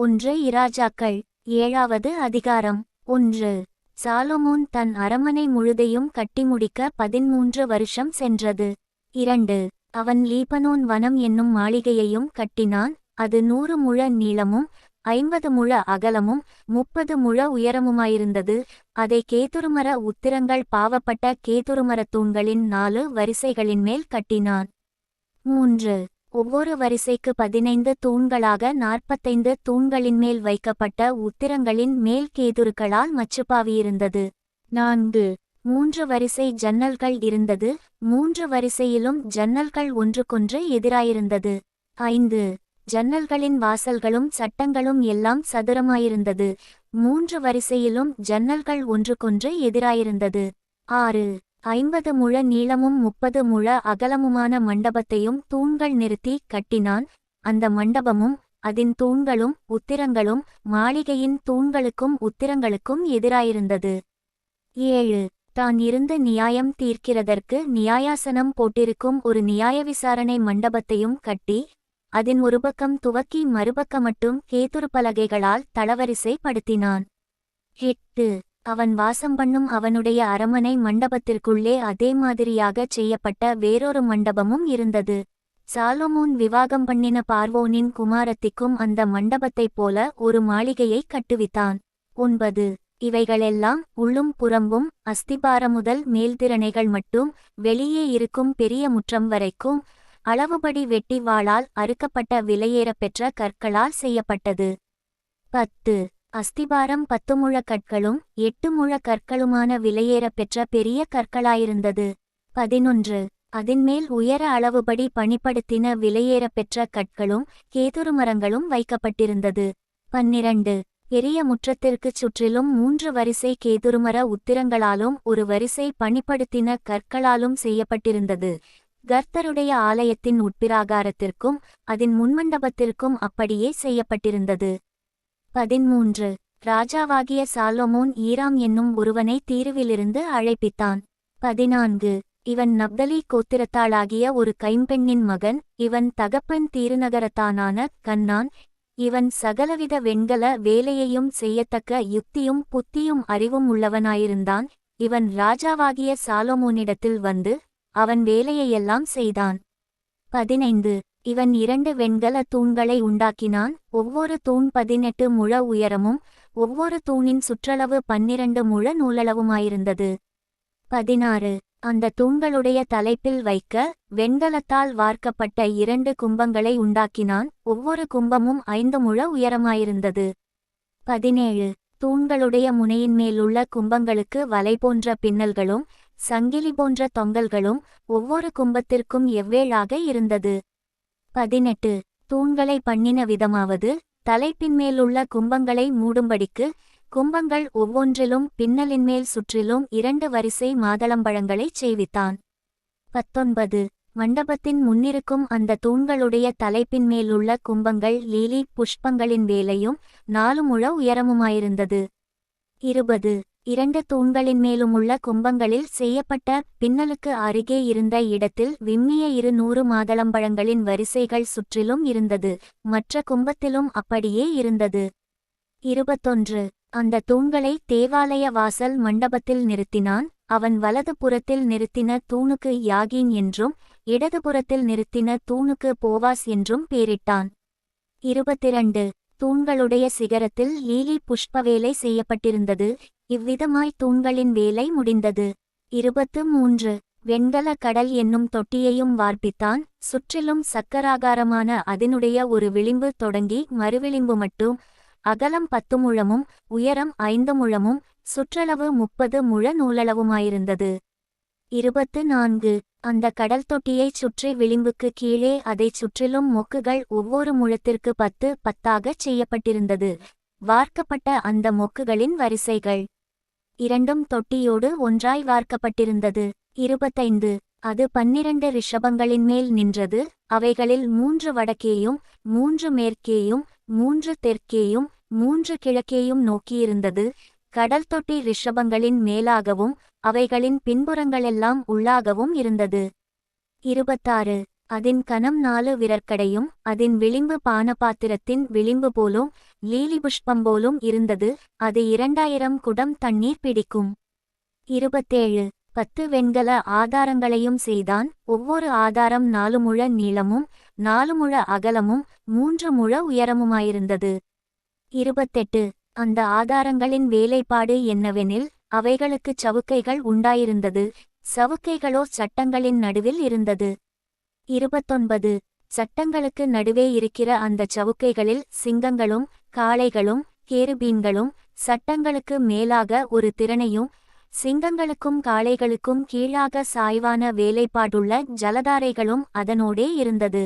ஒன்று இராஜாக்கள் 7வது அதிகாரம். 1. சாலொமோன் தன் அரமனை முழுதையும் கட்டி முடிக்க 13 வருஷம் சென்றது. 2. அவன் லீபனோன் வனம் என்னும் மாளிகையையும் கட்டினான். அது 100 முழ நீளமும் 50 முழ அகலமும் 30 முழ உயரமுமாயிருந்தது. அதை கேதுருமர உத்திரங்கள் பாவப்பட்ட கேதுருமரத் தூண்களின் 4 வரிசைகளின் மேல் கட்டினான். 3. ஒவ்வொரு வரிசைக்கு 15 தூண்களாக 45 தூண்களின்மேல் வைக்கப்பட்ட உத்திரங்களின் மேல் கேதுருக்களால் மச்சுப்பாவியிருந்தது. 4. 3 வரிசை ஜன்னல்கள் இருந்தது. 3 வரிசையிலும் ஜன்னல்கள் ஒன்றுக்கொன்று எதிராயிருந்தது. 5. ஜன்னல்களின் வாசல்களும் சட்டங்களும் எல்லாம் சதுரமாயிருந்தது. 3 வரிசையிலும் ஜன்னல்கள் ஒன்றுக்கொன்று எதிராயிருந்தது. 6. 50 முழ நீளமும் 30 முழ அகலமுமான மண்டபத்தையும் தூண்கள் நிறுத்தி கட்டினான். அந்த மண்டபமும் அதின் தூண்களும் உத்திரங்களும் மாளிகையின் தூண்களுக்கும் உத்திரங்களுக்கும் எதிராயிருந்தது. 7. தான் இருந்து நியாயம் தீர்க்கிறதற்கு நியாயாசனம் போட்டிருக்கும் ஒரு நியாய விசாரணை மண்டபத்தையும் கட்டி அதன் ஒரு பக்கம் துவக்கி மறுபக்கமட்டும் கேதுருப்பலகைகளால் தளவரிசை படுத்தினான். 8. அவன் வாசம் பண்ணும் அவனுடைய அரமனை மண்டபத்திற்குள்ளே அதே மாதிரியாகச் செய்யப்பட்ட வேறொரு மண்டபமும் இருந்தது. சாலொமோன் விவாகம் பண்ணின பார்வோனின் குமாரத்திக்கும் அந்த மண்டபத்தைப் போல ஒரு மாளிகையை கட்டுவித்தான். 9. இவைகளெல்லாம் உள்ளும் புறம்பும் அஸ்திபாரம் முதல் மேல்திரணைகள் மட்டும் வெளியே இருக்கும் பெரிய முற்றம் வரைக்கும் அளவுபடி வெட்டி வாளால் அறுக்கப்பட்ட விலையேறப்பெற்ற கற்களால் செய்யப்பட்டது. 10. அஸ்திபாரம் 10 முழ கற்களும் 8 முழ கற்களுமான விலையேறப்பெற்ற பெரிய கற்களாயிருந்தது. 11. அதின்மேல் உயர அளவுபடி பணிப்படுத்தின விலையேறப்பெற்ற கற்களும் கேதுருமரங்களும் வைக்கப்பட்டிருந்தது. 12. பெரிய முற்றத்திற்குச் சுற்றிலும் 3 வரிசை கேதுருமர உத்திரங்களாலும் ஒரு வரிசை பணிப்படுத்தின கற்களாலும் செய்யப்பட்டிருந்தது. கர்த்தருடைய ஆலயத்தின் உட்பிராகாரத்திற்கும் அதன் முன்மண்டபத்திற்கும் அப்படியே செய்யப்பட்டிருந்தது. 13. ராஜாவாகிய சாலொமோன் ஈராம் என்னும் ஒருவனை தீருவிலிருந்து அழைப்பித்தான். 14. இவன் நப்தலி கோத்திரத்தாளாகிய ஒரு கைம்பெண்ணின் மகன். இவன் தகப்பன் தீருநகரத்தானான கன்னான். இவன் சகலவித வெண்கல வேலையையும் செய்யத்தக்க யுக்தியும் புத்தியும் அறிவும் உள்ளவனாயிருந்தான். இவன் ராஜாவாகிய சாலொமோனிடத்தில் வந்து அவன் வேலையையெல்லாம் செய்தான். 15. இவன் 2 வெண்கல தூண்களை உண்டாக்கினான். ஒவ்வொரு தூண் 18 முழ உயரமும் ஒவ்வொரு தூணின் சுற்றளவு 12 முழ நூலளவுமாயிருந்தது. 16. அந்த தூண்களுடைய தலைப்பில் வைக்க வெண்கலத்தால் வார்க்கப்பட்ட 2 கும்பங்களை உண்டாக்கினான். ஒவ்வொரு கும்பமும் 5 முழ உயரமாயிருந்தது. 17. தூண்களுடைய முனையின்மேலுள்ள கும்பங்களுக்கு வலை போன்ற பின்னல்களும் சங்கிலி போன்ற தொங்கல்களும் ஒவ்வொரு கும்பத்திற்கும் எவ்வேளாக இருந்தது. 18. தூண்களை பண்ணின விதமாவது தலைப்பின்மேலுள்ள கும்பங்களை மூடும்படிக்கு கும்பங்கள் ஒவ்வொன்றிலும் பின்னலின்மேல் சுற்றிலும் 2 வரிசை மாதளம்பழங்களைச் செய்வித்தான். 19. மண்டபத்தின் முன்னிருக்கும் அந்த தூண்களுடைய தலைப்பின்மேலுள்ள கும்பங்கள் லீலி புஷ்பங்களின் வேலையும் 4 முழ உயரமுமாயிருந்தது. 20. 2 தூண்களின்மேலுமுள்ள கும்பங்களில் செய்யப்பட்ட பின்னலுக்கு அருகே இருந்த இடத்தில் விம்மிய 200 மாதளம்பழங்களின் வரிசைகள் சுற்றிலும் இருந்தது. மற்ற கும்பத்திலும் அப்படியே இருந்தது. 21. அந்த தூண்களை தேவாலய வாசல் மண்டபத்தில் நிறுத்தினான். அவன் வலது புறத்தில் நிறுத்தின தூணுக்கு யாகீன் என்றும் இடதுபுறத்தில் நிறுத்தின தூணுக்கு போவாஸ் என்றும் பேரிட்டான். 22. தூண்களுடைய சிகரத்தில் லீலி புஷ்பவேலை செய்யப்பட்டிருந்தது. இவ்விதமாய் தூண்களின் வேலை முடிந்தது. 23. வெண்கல கடல் என்னும் தொட்டியையும் வார்ப்பித்தான். சுற்றிலும் சக்கராகாரமான அதனுடைய ஒரு விளிம்பு தொடங்கி மறுவிளிம்பு மட்டும் அகலம் 10 முழமும் உயரம் 5 முழமும் சுற்றளவு 30 முழ நூலளவுமாயிருந்தது. 24. அந்த கடல் தொட்டியைச் சுற்றி விளிம்புக்கு கீழே அதைச் சுற்றிலும் மொக்குகள் ஒவ்வொரு முழத்திற்கு 10 10ஆகச் செய்யப்பட்டிருந்தது. வார்க்கப்பட்ட அந்த மொக்குகளின் வரிசைகள் 2 தொட்டியோடு ஒன்றாய் வார்க்கப்பட்டிருந்தது. 25. அது 12 ரிஷபங்களின் மேல் நின்றது. அவைகளில் 3 வடக்கேயும் 3 மேற்கேயும் 3 தெற்கேயும் 3 கிழக்கேயும் நோக்கியிருந்தது. கடல் தொட்டி ரிஷபங்களின் மேலாகவும் அவைகளின் பின்புறங்களெல்லாம் உள்ளாகவும் இருந்தது. 26. அதின் கனம் 4 விரற்கடையும் அதின் விளிம்பு பானபாத்திரத்தின் விளிம்பு போலும் லீலிபுஷ்பம் போலும் இருந்தது. அது 2000 குடம் தண்ணீர் பிடிக்கும். 27 10 வெண்கல ஆதாரங்களையும் செய்தான். ஒவ்வொரு ஆதாரம் 4 முழ நீளமும் 4 முழ அகலமும் 3 முழ உயரமுமாயிருந்தது. 28 அந்த ஆதாரங்களின் வேலைப்பாடு என்னவெனில் அவைகளுக்குச் சவுக்கைகள் உண்டாயிருந்தது. சவுக்கைகளோ சட்டங்களின் நடுவில் இருந்தது. 29 சட்டங்களுக்கு நடுவே இருக்கிற அந்தச் சவுக்கைகளில் சிங்கங்களும் காளைகளும் கேருபீன்களும் சட்டங்களுக்கு மேலாக ஒரு திறனையும் சிங்கங்களுக்கும் காளைகளுக்கும் கீழாக சாய்வான வேலைப்பாடுள்ள ஜலதாரைகளும் அதனோடே இருந்தது.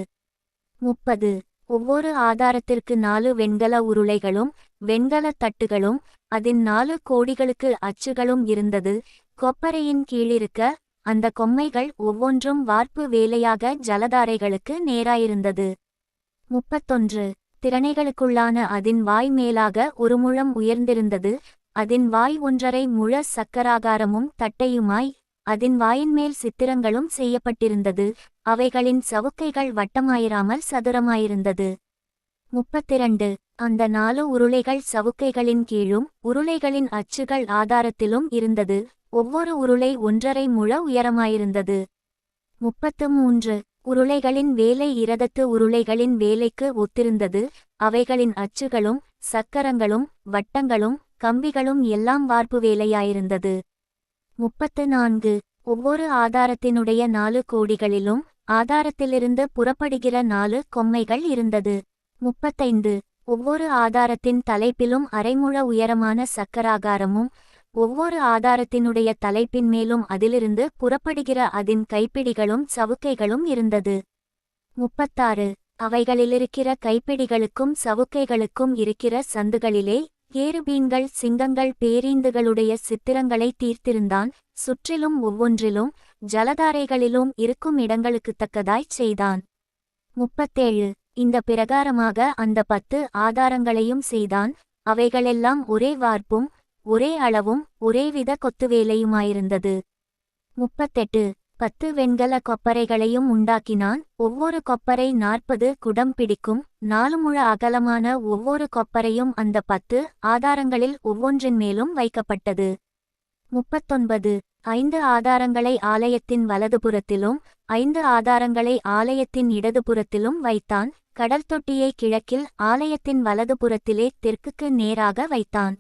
30 ஒவ்வொரு ஆதாரத்திற்கு 4 வெண்கல உருளைகளும் வெண்கலத் தட்டுகளும் அதின் 4 கோடிகளுக்கு அச்சுகளும் இருந்தது. கொப்பரையின் கீழிருக்க அந்த கொம்மைகள் ஒவ்வொன்றும் வார்ப்பு வேலையாக ஜலதாரைகளுக்கு நேராயிருந்தது. 31 திறனைகளுக்குள்ளான அதின் வாய் மேலாக 1 முழம் உயர்ந்திருந்தது. அதின் வாய் 1.5 முழ சக்கராகாரமும் தட்டையுமாய் அதின் வாயின்மேல் சித்திரங்களும் செய்யப்பட்டிருந்தது. அவைகளின் சவுக்கைகள் வட்டமாயிராமல் சதுரமாயிருந்தது. 32 அந்த 4 உருளைகள் சவுக்கைகளின் கீழும் உருளைகளின் அச்சுகள் ஆதாரத்திலும் இருந்தது. ஒவ்வொரு உருளை 1.5 முழ உயரமாயிருந்தது. 33 உருளைகளின் வேலை இரதத்து உருளைகளின் வேலைக்கு ஒத்திருந்தது. அவைகளின் அச்சுகளும் சக்கரங்களும் வட்டங்களும் கம்பிகளும் எல்லாம் வார்ப்பு வேலையாயிருந்தது. 34 ஒவ்வொரு ஆதாரத்தினுடைய 4 கோடிகளிலும் ஆதாரத்திலிருந்து புறப்படுகிற 4 கொம்மைகள் இருந்தது. 35 ஒவ்வொரு ஆதாரத்தின் தலைப்பிலும் 1/2 முழ உயரமான சக்கராகாரமும் ஒவ்வொரு ஆதாரத்தினுடைய தலைப்பின் மேலும் அதிலிருந்து புறப்படுகிற அதின் கைப்பிடிகளும் சவுக்கைகளும் இருந்தது. 36 அவைகளிலிருக்கிற கைப்பிடிகளுக்கும் சவுக்கைகளுக்கும் இருக்கிற சந்துகளிலே கேருபீன்கள் சிங்கங்கள் பேரீந்துகளுடைய சித்திரங்களை தீர்த்திருந்தான். சுற்றிலும் ஒவ்வொன்றிலும் ஜலதாரைகளிலும் இருக்கும் இடங்களுக்குத் தக்கதாய்ச் செய்தான். 37 இந்த பிரகாரமாக அந்த 10 ஆதாரங்களையும் செய்தான். அவைகளெல்லாம் ஒரே வார்ப்பும் ஒரே அளவும் ஒரேவித கொத்துவேலையுமாயிருந்தது. 38 10 வெண்கல கொப்பரைகளையும் உண்டாக்கினான். ஒவ்வொரு கொப்பரை 40 குடம் பிடிக்கும். 4 முழ அகலமான ஒவ்வொரு கொப்பரையும் அந்த 10 ஆதாரங்களில் ஒவ்வொன்றின் மேலும் வைக்கப்பட்டது. 39 5 ஆதாரங்களை ஆலயத்தின் வலதுபுறத்திலும் 5 ஆதாரங்களை ஆலயத்தின் இடதுபுறத்திலும் வைத்தான். கடல் தொட்டியை கிழக்கில் ஆலயத்தின் வலதுபுறத்திலே தெற்குக்கு நேராக வைத்தான்.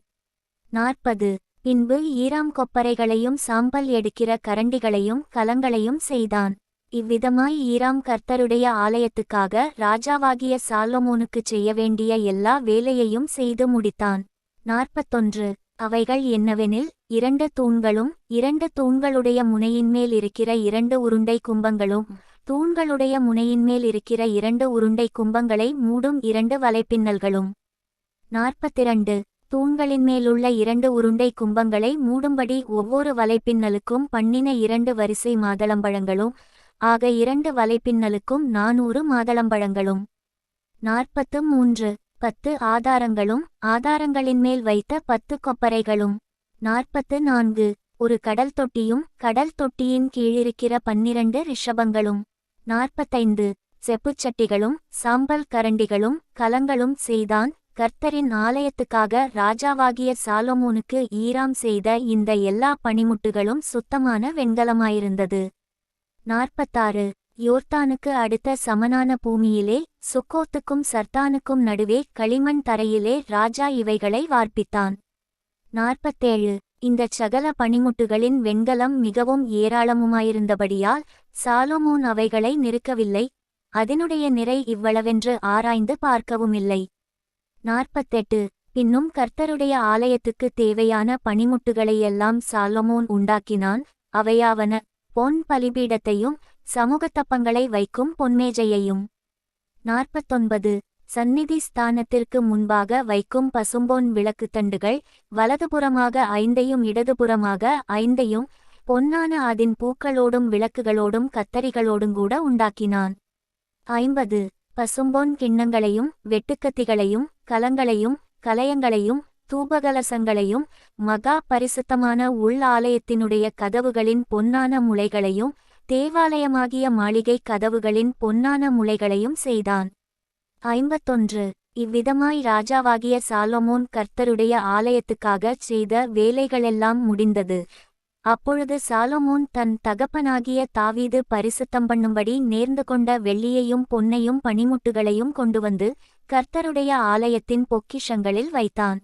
40 பின்பு ஈராம் கொப்பரைகளையும் சாம்பல் எடுக்கிற கரண்டிகளையும் கலங்களையும் செய்தான். இவ்விதமாய் ஈராம் கர்த்தருடைய ஆலயத்துக்காக ராஜாவாகிய சாலொமோனுக்குச் செய்ய வேண்டிய எல்லா வேலையையும் செய்து முடித்தான். 41 அவைகள் என்னவெனில் 2 தூண்களும் 2 தூண்களுடைய முனையின்மேல் இருக்கிற 2 உருண்டை கும்பங்களும் தூண்களுடைய முனையின்மேல் இருக்கிற 2 உருண்டை கும்பங்களை மூடும் 2 வலைப்பின்னல்களும். 42 தூண்களின்மேலுள்ள 2 உருண்டை கும்பங்களை மூடும்படி ஒவ்வொரு வலைப்பின்னலுக்கும் பண்ணின 2 வரிசை மாதளம்பழங்களும் ஆக 2 வலைப்பின்னலுக்கும் 400 மாதளம்பழங்களும். 43 10 ஆதாரங்களும் ஆதாரங்களின்மேல் வைத்த 10 கொப்பரைகளும். 44 ஒரு கடல் தொட்டியும் கடல் தொட்டியின் கீழிருக்கிற 12 ரிஷபங்களும். 45 செப்புச்சட்டிகளும் சாம்பல் கரண்டிகளும் கலங்களும் செய்தான். கர்த்தரின் ஆலயத்துக்காக ராஜாவாகிய சாலொமோனுக்கு ஈராம் செய்த இந்த எல்லா பணிமுட்டுகளும் சுத்தமான வெண்கலமாயிருந்தது. 46 யோர்தானுக்கு அடுத்த சமனான பூமியிலே சுக்கோத்துக்கும் சர்தானுக்கும் நடுவே களிமண் தரையிலே ராஜா இவைகளை வார்ப்பித்தான். 47 இந்தச் சகல பணிமுட்டுகளின் வெண்கலம் மிகவும் ஏராளமுமாயிருந்தபடியால் சாலொமோன் அவைகளை நிறுக்கவில்லை. அதனுடைய நிறை இவ்வளவென்று ஆராய்ந்து பார்க்கவுமில்லை. 48 பின்னும் கர்த்தருடைய ஆலயத்துக்கு தேவையான பணிமுட்டுகளையெல்லாம் சாலொமோன் உண்டாக்கினான். அவையாவன பொன் பலிபீடத்தையும் சமூகத்தப்பங்களை வைக்கும் பொன்மேஜையையும். 49 சந்நிதி ஸ்தானத்திற்கு முன்பாக வைக்கும் பசும்பொன் விளக்குத்தண்டுகள் வலதுபுறமாக 5ஐயும் இடதுபுறமாக 5ஐயும் பொன்னான அதின் பூக்களோடும் விளக்குகளோடும் கத்தரிகளோடுங்கூட உண்டாக்கினான். 50 பசும்பொன் கிண்ணங்களையும் வெட்டுக்கத்திகளையும் கலங்களையும் கலயங்களையும் தூபகலசங்களையும் மகா பரிசுத்தமான உள் ஆலயத்தினுடைய கதவுகளின் பொன்னான முளைகளையும் தேவாலயமாகிய மாளிகை கதவுகளின் பொன்னான முளைகளையும் செய்தான். 51. இவ்விதமாய் ராஜாவாகிய சாலொமோன் கர்த்தருடைய ஆலயத்துக்காகச் செய்த வேலைகளெல்லாம் முடிந்தது. அப்பொழுது சாலொமோன் தன் தகப்பனாகிய தாவீது பரிசுத்தம்பண்ணும்படி நேர்ந்து கொண்ட வெள்ளியையும் பொன்னையும் பணிமுட்டுகளையும் கொண்டுவந்து கர்த்தருடைய ஆலயத்தின் பொக்கிஷங்களில் வைத்தான்.